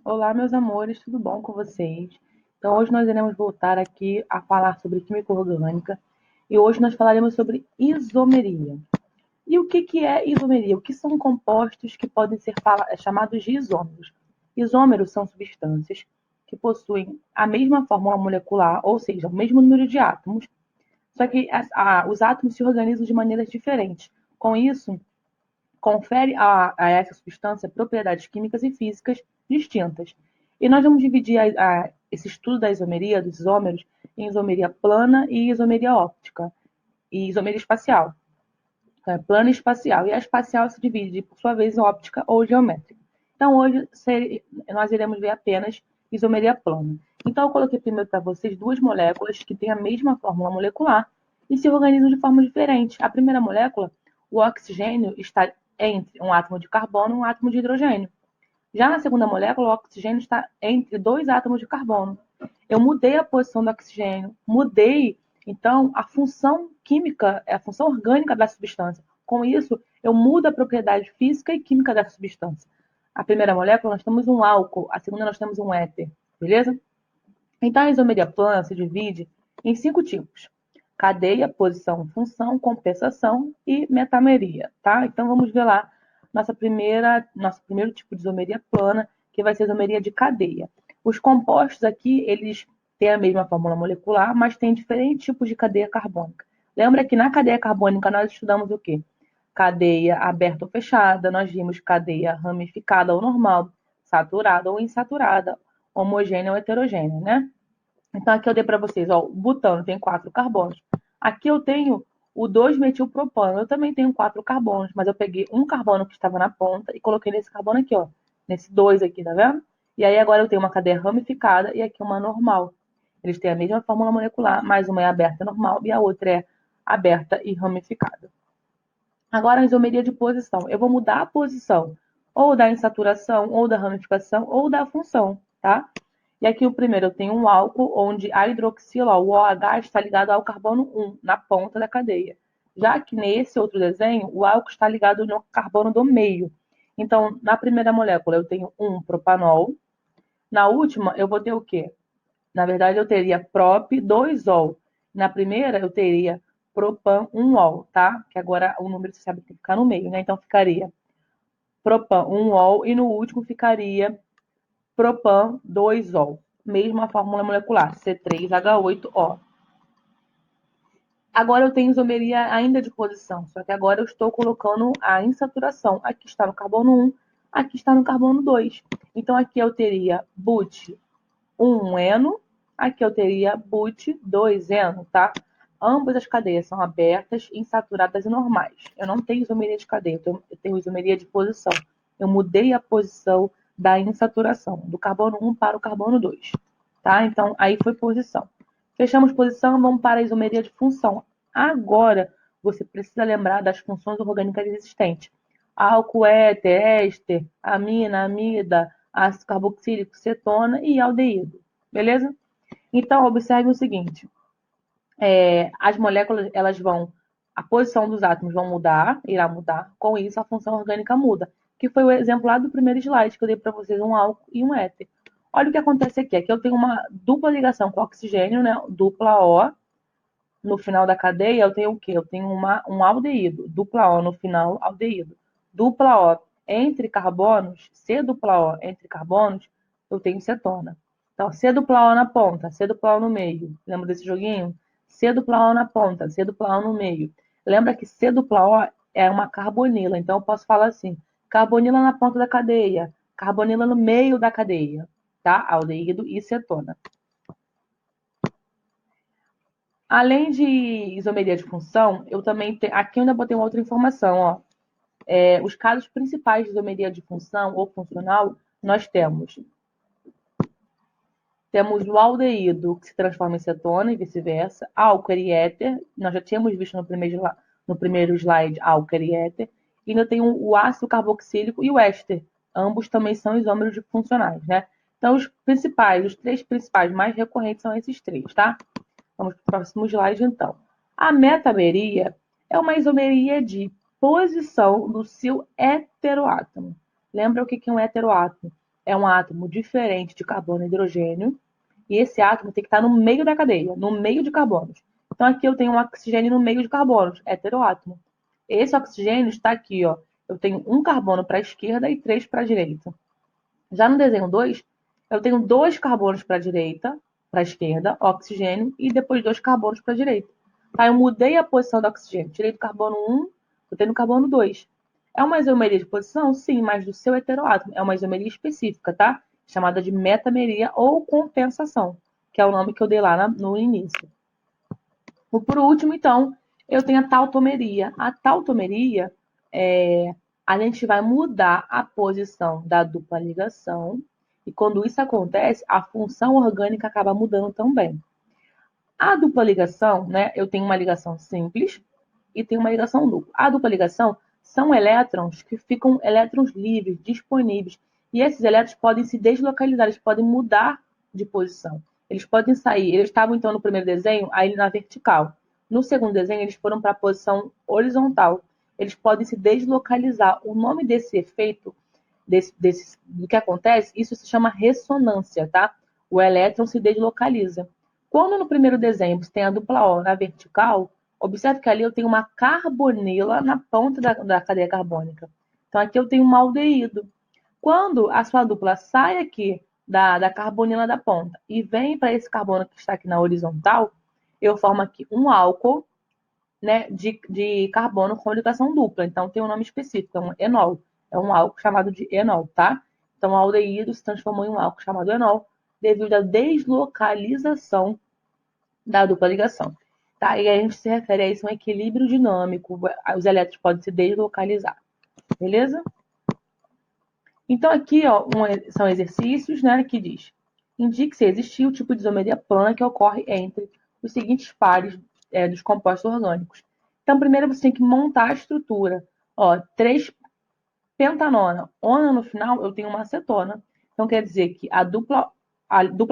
Olá, meus amores, tudo bom com vocês? Então, hoje nós iremos voltar aqui a falar sobre química orgânica e hoje nós falaremos sobre isomeria. E o que é isomeria? O que são compostos que podem ser chamados de isômeros? Isômeros são substâncias que possuem a mesma fórmula molecular, ou seja, o mesmo número de átomos, só que os átomos se organizam de maneiras diferentes. Com isso, confere a essa substância propriedades químicas e físicas distintas. E nós vamos dividir esse estudo da isomeria, dos isômeros, em isomeria plana e isomeria óptica, e isomeria espacial. Então, é plana e espacial. E a espacial se divide, por sua vez, em óptica ou geométrica. Então, hoje nós iremos ver apenas isomeria plana. Então, eu coloquei primeiro para vocês duas moléculas que têm a mesma fórmula molecular e se organizam de forma diferente. A primeira molécula, o oxigênio, está entre um átomo de carbono e um átomo de hidrogênio. Já na segunda molécula, o oxigênio está entre dois átomos de carbono. Eu mudei a posição do oxigênio, mudei, então, a função química, a função orgânica da substância. Com isso, eu mudo a propriedade física e química dessa substância. A primeira molécula, nós temos um álcool, a segunda, nós temos um éter, beleza? Então, a isomeria plana se divide em 5 tipos: cadeia, posição, função, compensação e metameria, tá? Então, vamos ver lá nosso primeiro tipo de isomeria plana, que vai ser a isomeria de cadeia. Os compostos aqui, eles têm a mesma fórmula molecular, mas têm diferentes tipos de cadeia carbônica. Lembra que na cadeia carbônica nós estudamos o quê? Cadeia aberta ou fechada, nós vimos cadeia ramificada ou normal, saturada ou insaturada, homogênea ou heterogênea, né? Então, aqui eu dei para vocês, ó, o butano tem 4 carbonos. Aqui eu tenho o 2-metilpropano. Eu também tenho 4 carbonos, mas eu peguei um carbono que estava na ponta e coloquei nesse carbono aqui, ó. Nesse 2 aqui, tá vendo? E aí agora eu tenho uma cadeia ramificada e aqui uma normal. Eles têm a mesma fórmula molecular, mas uma é aberta e normal e a outra é aberta e ramificada. Agora a isomeria de posição. Eu vou mudar a posição ou da insaturação, ou da ramificação, ou da função, tá? E aqui o primeiro eu tenho um álcool onde a hidroxila, o OH, está ligado ao carbono 1, na ponta da cadeia. Já que nesse outro desenho, o álcool está ligado no carbono do meio. Então, na primeira molécula eu tenho um propanol. Na última, eu vou ter o quê? Na verdade, eu teria prop 2-ol. Na primeira, eu teria propan 1-ol, tá? Que agora o número, você sabe, tem que ficar no meio, né? Então, ficaria propan 1-ol e no último ficaria propan 2-ol. Mesma fórmula molecular, C3H8O. Agora eu tenho isomeria ainda de posição, só que agora eu estou colocando a insaturação. Aqui está no carbono 1, aqui está no carbono 2. Então, aqui eu teria but 1-eno, aqui eu teria but 2-eno, tá? Ambas as cadeias são abertas, insaturadas e normais. Eu não tenho isomeria de cadeia, eu tenho isomeria de posição. Eu mudei a posição da insaturação, do carbono 1 para o carbono 2, tá? Então, aí foi posição. Fechamos posição, vamos para a isomeria de função. Agora, você precisa lembrar das funções orgânicas existentes. Álcool, éter, éster, amina, amida, ácido carboxílico, cetona e aldeído. Beleza? Então, observe o seguinte: as moléculas, elas vão, a posição dos átomos vão mudar, irá mudar, com isso a função orgânica muda, que foi o exemplo lá do primeiro slide, que eu dei para vocês um álcool e um éter. Olha o que acontece aqui, aqui eu tenho uma dupla ligação com oxigênio, né, dupla O, no final da cadeia eu tenho o quê? Eu tenho um aldeído, dupla O no final, aldeído. Dupla O entre carbonos, C dupla O entre carbonos, eu tenho cetona. Então, C dupla O na ponta, C dupla O no meio. Lembra desse joguinho? C dupla O na ponta, C dupla O no meio. Lembra que C dupla O é uma carbonila, então eu posso falar assim, carbonila na ponta da cadeia, carbonila no meio da cadeia, tá? Aldeído e cetona. Além de isomeria de função, eu também tenho, aqui eu ainda botei uma outra informação, ó. Os casos principais de isomeria de função ou funcional, nós temos o aldeído, que se transforma em cetona e vice-versa, álcool e éter, nós já tínhamos visto no primeiro slide álcool e éter, e ainda tem o ácido carboxílico e o éster, ambos também são isômeros de funcionais, né? Então, os 3 principais mais recorrentes são esses 3, tá? Vamos para o próximo slide, então. A metameria é uma isomeria de posição do seu heteroátomo. Lembra o que é um heteroátomo? é um átomo diferente de carbono e hidrogênio, e esse átomo tem que estar no meio da cadeia, no meio de carbonos. Então, aqui eu tenho um oxigênio no meio de carbonos, heteroátomo. Esse oxigênio está aqui, ó. Eu tenho um carbono para a esquerda e 3 para a direita. Já no desenho 2, eu tenho 2 carbonos para a direita, para a esquerda, oxigênio, e depois 2 carbonos para a direita. Tá, eu mudei a posição do oxigênio. Tirei do carbono 1, botei no carbono 2. É uma isomeria de posição? Sim, mas do seu heteroátomo. É uma isomeria específica, tá? Chamada de metameria ou compensação, que é o nome que eu dei lá no início. Por último, então, eu tenho a tautomeria. A tautomeria a gente vai mudar a posição da dupla ligação, e quando isso acontece, a função orgânica acaba mudando também. A dupla ligação, né, eu tenho uma ligação simples e tenho uma ligação dupla. A dupla ligação são elétrons que ficam elétrons livres, disponíveis, e esses elétrons podem se deslocalizar, eles podem mudar de posição. Eles podem sair, eles estavam então no primeiro desenho, aí na vertical. No segundo desenho, eles foram para a posição horizontal. Eles podem se deslocalizar. O nome desse efeito, do que acontece, isso se chama ressonância, tá? O elétron se deslocaliza. Quando no primeiro desenho você tem a dupla O na vertical, observe que ali eu tenho uma carbonila na ponta da cadeia carbônica. Então aqui eu tenho um aldeído. Quando a sua dupla sai aqui da carbonila da ponta e vem para esse carbono que está aqui na horizontal, eu formo aqui um álcool, né, de carbono com ligação dupla. Então tem um nome específico, é um enol. É um álcool chamado de enol, tá? Então o aldeído se transformou em um álcool chamado enol devido à deslocalização da dupla ligação. Tá? E a gente se refere a isso um equilíbrio dinâmico. Os elétrons podem se deslocalizar. Beleza? Então, aqui ó, são exercícios, né, que diz: indique se existir o tipo de isomeria plana que ocorre entre os seguintes pares dos compostos orgânicos. Então, primeiro você tem que montar a estrutura. Ó, 3 pentanona. Ona no final, eu tenho uma acetona. Então, quer dizer que a dupla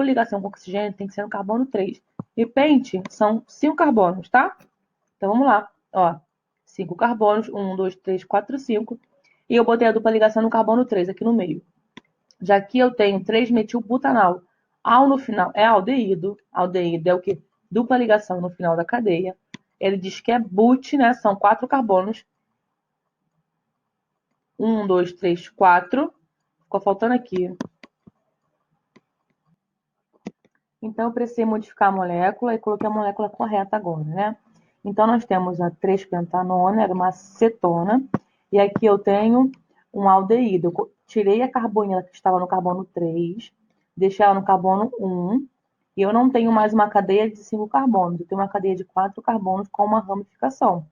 ligação com oxigênio tem que ser no carbono 3. E pente são 5 carbonos, tá? Então, vamos lá. Ó, 5 carbonos. 1, 2, 3, 4, 5. E eu botei a dupla ligação no carbono 3 aqui no meio. Já aqui eu tenho 3-metilbutanal. Al no final é aldeído. Aldeído é o quê? Dupla ligação no final da cadeia. Ele diz que é but, né? São 4 carbonos. 1, 2, 3, 4. Ficou faltando aqui. Então, eu precisei modificar a molécula e coloquei a molécula correta agora, né? Então, nós temos a 3-pentanona, era uma cetona, e aqui eu tenho um aldeído. Eu tirei a carbonila que estava no carbono 3, deixei ela no carbono 1, e eu não tenho mais uma cadeia de 5 carbonos, eu tenho uma cadeia de 4 carbonos com uma ramificação,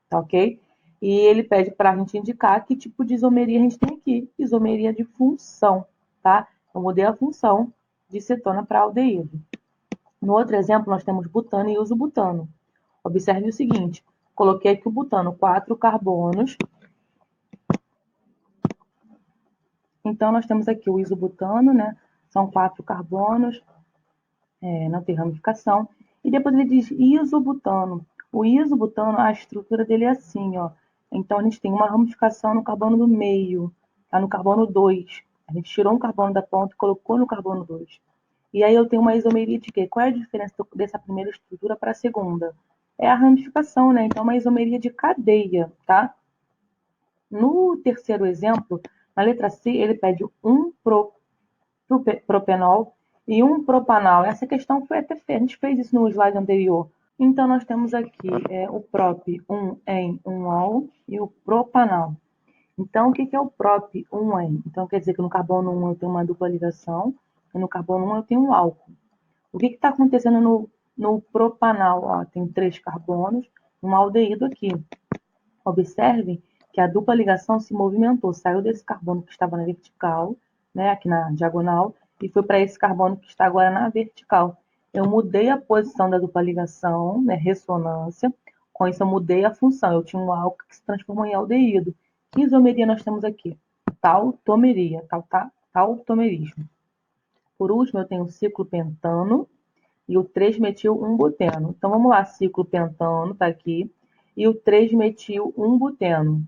tá ok? E ele pede para a gente indicar que tipo de isomeria a gente tem aqui, isomeria de função, tá? Eu mudei a função de cetona para aldeído. No outro exemplo, nós temos butano e isobutano. Observe o seguinte, coloquei aqui o butano, 4 carbonos. Então, nós temos aqui o isobutano, né? São 4 carbonos, não tem ramificação. E depois ele diz isobutano. O isobutano, a estrutura dele é assim, ó. Então, a gente tem uma ramificação no carbono do meio, tá no carbono 2. A gente tirou um carbono da ponta e colocou no carbono 2. E aí eu tenho uma isomeria de quê? Qual é a diferença dessa primeira estrutura para a segunda? É a ramificação, né? Então, uma isomeria de cadeia, tá? No terceiro exemplo, na letra C, ele pede um propenol e um propanal. Essa questão foi até feita, a gente fez isso no slide anterior. Então, nós temos aqui o prop 1 em 1 ol e o propanal. Então, o que é o prop 1 em? Então, quer dizer que no carbono 1 eu tenho uma dupla ligação e no carbono 1 eu tenho um álcool. O que está acontecendo no propanal? Ó, tem 3 carbonos, um aldeído aqui. Observem que a dupla ligação se movimentou, saiu desse carbono que estava na vertical, né, aqui na diagonal, e foi para esse carbono que está agora na vertical. Eu mudei a posição da dupla ligação, né, ressonância, com isso eu mudei a função. Eu tinha um álcool que se transformou em aldeído. Que isomeria nós temos aqui? Tautomeria, tautomerismo. Por último, eu tenho o ciclo pentano e o 3-metil-1-buteno. Então, vamos lá, ciclo pentano está aqui, e o 3-metil-1-buteno.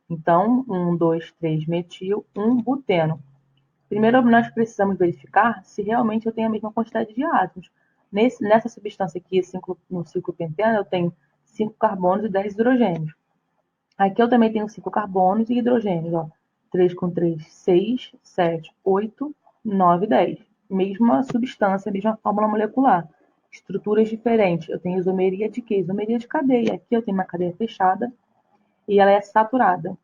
Então, 1, 2, 3-metil-1-buteno. Primeiro, nós precisamos verificar se realmente eu tenho a mesma quantidade de átomos. Nessa substância aqui, no ciclo penteno, eu tenho 5 carbonos e 10 hidrogênios. Aqui eu também tenho 5 carbonos e hidrogênios, ó. 3 com 3, 6, 7, 8, 9, 10. Mesma substância, mesma fórmula molecular. Estruturas diferentes. Eu tenho isomeria de quê? Isomeria de cadeia. Aqui eu tenho uma cadeia fechada e ela é saturada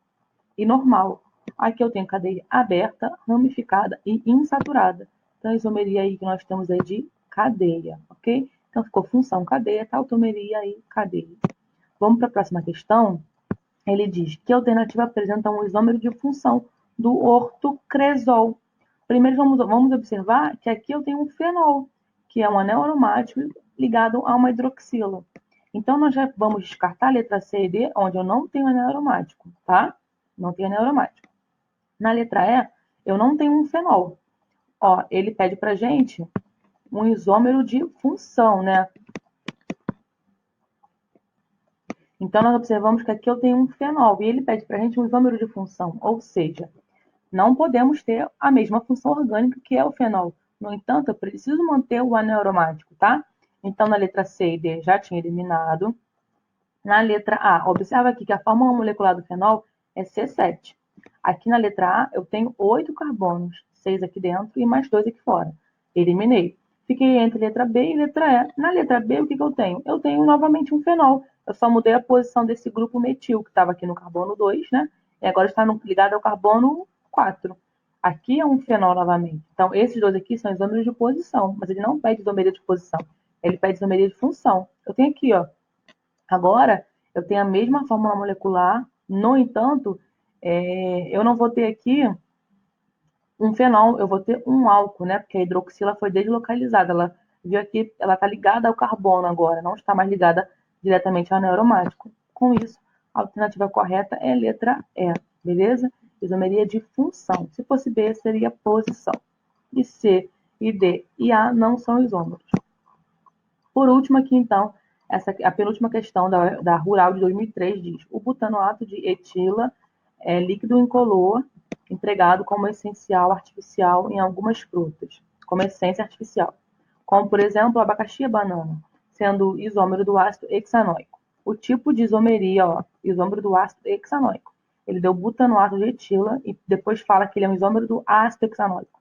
e normal. Aqui eu tenho cadeia aberta, ramificada e insaturada. Então, a isomeria aí que nós temos é de cadeia, ok? Então, ficou função cadeia, tautomeria e cadeia. Vamos para a próxima questão. Ele diz que alternativa apresenta um isômero de função do ortocresol. Primeiro, vamos observar que aqui eu tenho um fenol, que é um anel aromático ligado a uma hidroxila. Então, nós já vamos descartar a letra C e D, onde eu não tenho anel aromático, tá? Não tenho anel aromático. Na letra E, eu não tenho um fenol. Ó, ele pede pra gente um isômero de função, né? Então, nós observamos que aqui eu tenho um fenol e ele pede pra gente um isômero de função, ou seja, não podemos ter a mesma função orgânica que é o fenol. No entanto, eu preciso manter o anel aromático, tá? Então, na letra C e D já tinha eliminado. Na letra A, observa aqui que a fórmula molecular do fenol é C7. Aqui na letra A, eu tenho 8 carbonos, 6 aqui dentro e mais 2 aqui fora. Eliminei. Fiquei entre letra B e letra E. Na letra B, o que eu tenho? Eu tenho novamente um fenol. Eu só mudei a posição desse grupo metil, que estava aqui no carbono 2, né? E agora está ligado ao carbono 4. Aqui é um fenol novamente. Então, esses dois aqui são isômeros de posição, mas ele não pede isomeria de posição. Ele pede isomeria de função. Eu tenho aqui, ó. Agora, eu tenho a mesma fórmula molecular, no entanto, eu não vou ter aqui um fenol, eu vou ter um álcool, né? Porque a hidroxila foi deslocalizada. Ela viu aqui, ela está ligada ao carbono agora, não está mais ligada diretamente ao anel aromático. Com isso, a alternativa correta é a letra E, beleza? Isomeria de função. Se fosse B, seria posição. E C, e D e A não são isômeros. Por último, aqui então, a penúltima questão da Rural de 2003 diz: o butanoato de etila é líquido incolor empregado como essencial artificial em algumas frutas, como essência artificial, como por exemplo o abacaxi e a banana, sendo isômero do ácido hexanoico. O tipo de isomeria, ó, isômero do ácido hexanoico. Ele deu butanoato de etila e depois fala que ele é um isômero do ácido hexanoico.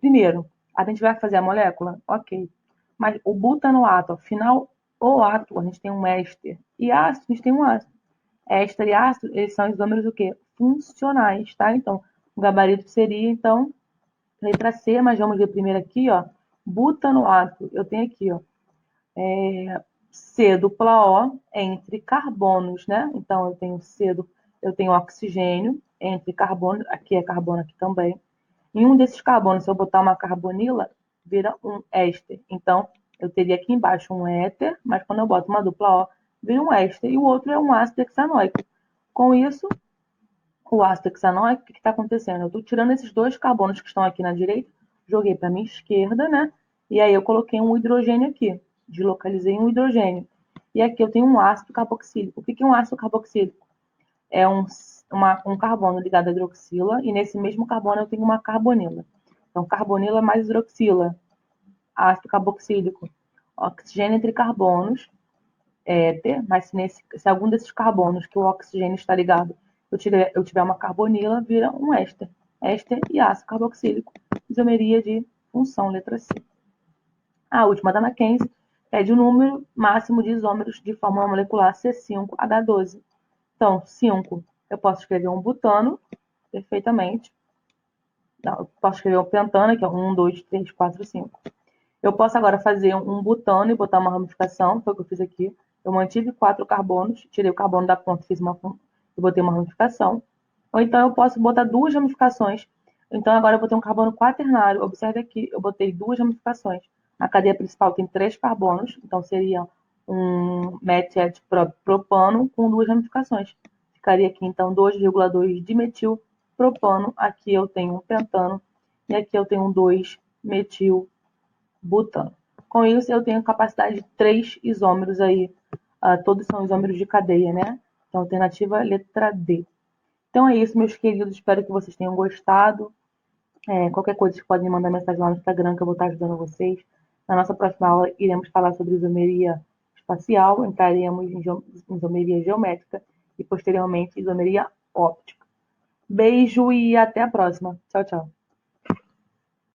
Primeiro, a gente vai fazer a molécula? Ok. Mas o butanoato, afinal, o átomo, a gente tem um éster. E ácido, a gente tem um ácido. Éster e ácido, eles são isômeros o quê? Funcionais, tá? Então, o gabarito seria, então, letra C, mas vamos ver primeiro aqui, ó. Butanoato, eu tenho aqui, ó. C dupla O entre carbonos, né? Então, eu tenho oxigênio entre carbono, aqui é carbono aqui também. Em um desses carbonos, se eu botar uma carbonila, vira um éster. Então, eu teria aqui embaixo um éter, mas quando eu boto uma dupla O, vira um éster. E o outro é um ácido hexanoico. Com isso, o ácido hexanoico, o que está acontecendo? Eu estou tirando esses dois carbonos que estão aqui na direita, joguei para a minha esquerda, né? E aí eu coloquei um hidrogênio aqui. Deslocalizei um hidrogênio. E aqui eu tenho um ácido carboxílico. O que é um ácido carboxílico? É um carbono ligado à hidroxila, e nesse mesmo carbono eu tenho uma carbonila. Então, carbonila mais hidroxila, ácido carboxílico, oxigênio entre carbonos, éter, mas se algum desses carbonos que o oxigênio está ligado, eu tiver uma carbonila, vira um éster. Éster e ácido carboxílico, isomeria de função, letra C. A última da Mackenzie pede o número máximo de isômeros de fórmula molecular C5H12. Então, 5, eu posso escrever um butano, perfeitamente. Não, eu posso escrever um pentano, que é 1, 2, 3, 4, 5. Eu posso agora fazer um butano e botar uma ramificação, foi o que eu fiz aqui. Eu mantive 4 carbonos, tirei o carbono da ponta e botei uma ramificação. Ou então eu posso botar 2 ramificações. Então agora eu botei um carbono quaternário. Observe aqui, eu botei 2 ramificações. A cadeia principal tem 3 carbonos, então seria um MET propano com 2 ramificações. Ficaria aqui então 2,2 dimetil propano. Aqui eu tenho um pentano e aqui eu tenho um 2 metil butano. Com isso, eu tenho capacidade de 3 isômeros aí. Todos são isômeros de cadeia, né? Então, alternativa letra D. Então é isso, meus queridos. Espero que vocês tenham gostado. Qualquer coisa, vocês podem mandar mensagem lá no Instagram que eu vou estar ajudando vocês. Na nossa próxima aula, iremos falar sobre isomeria espacial, entraremos em isomeria geométrica e, posteriormente, isomeria óptica. Beijo e até a próxima. Tchau, tchau.